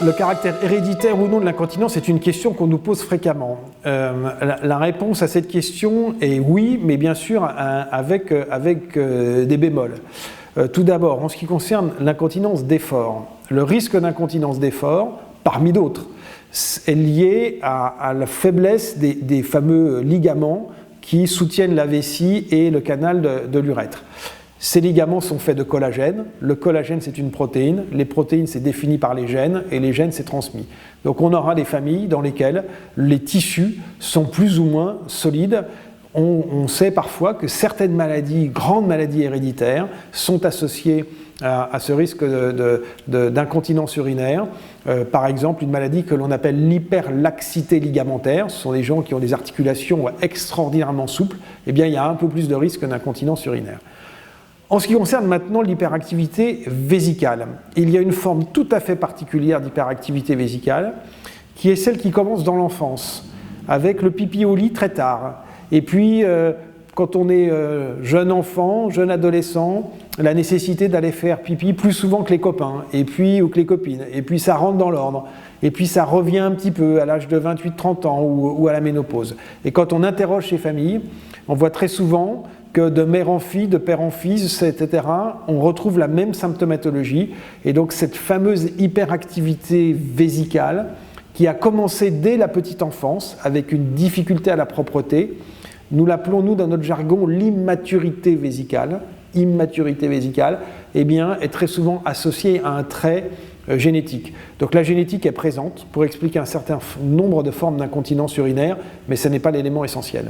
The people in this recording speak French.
le caractère héréditaire ou non de l'incontinence est une question qu'on nous pose fréquemment. La réponse à cette question est oui, mais bien sûr avec des bémols. Tout d'abord, en ce qui concerne l'incontinence d'effort, le risque d'incontinence d'effort, parmi d'autres, est lié à la faiblesse des fameux ligaments qui soutiennent la vessie et le canal de l'urètre. Ces ligaments sont faits de collagène. Le collagène, c'est une protéine. Les protéines, c'est défini par les gènes, et les gènes, c'est transmis. Donc on aura des familles dans lesquelles les tissus sont plus ou moins solides. On sait parfois que certaines maladies, grandes maladies héréditaires, sont associées à ce risque d'incontinence urinaire. Par exemple, une maladie que l'on appelle l'hyperlaxité ligamentaire. Ce sont des gens qui ont des articulations extraordinairement souples. Eh bien, il y a un peu plus de risque d'incontinence urinaire. En ce qui concerne maintenant l'hyperactivité vésicale, il y a une forme tout à fait particulière d'hyperactivité vésicale qui est celle qui commence dans l'enfance, avec le pipi au lit très tard. Et puis, quand on est jeune enfant, jeune adolescent, la nécessité d'aller faire pipi plus souvent que les copains, et puis, ou que les copines, et puis ça rentre dans l'ordre, et puis ça revient un petit peu à l'âge de 28-30 ans ou à la ménopause. Et quand on interroge ces familles, on voit très souvent que de mère en fille, de père en fils, etc., on retrouve la même symptomatologie. Et donc cette fameuse hyperactivité vésicale qui a commencé dès la petite enfance avec une difficulté à la propreté, nous l'appelons, nous, dans notre jargon, l'immaturité vésicale. Immaturité vésicale, eh bien, est très souvent associée à un trait génétique. Donc la génétique est présente pour expliquer un certain nombre de formes d'incontinence urinaire, mais ce n'est pas l'élément essentiel.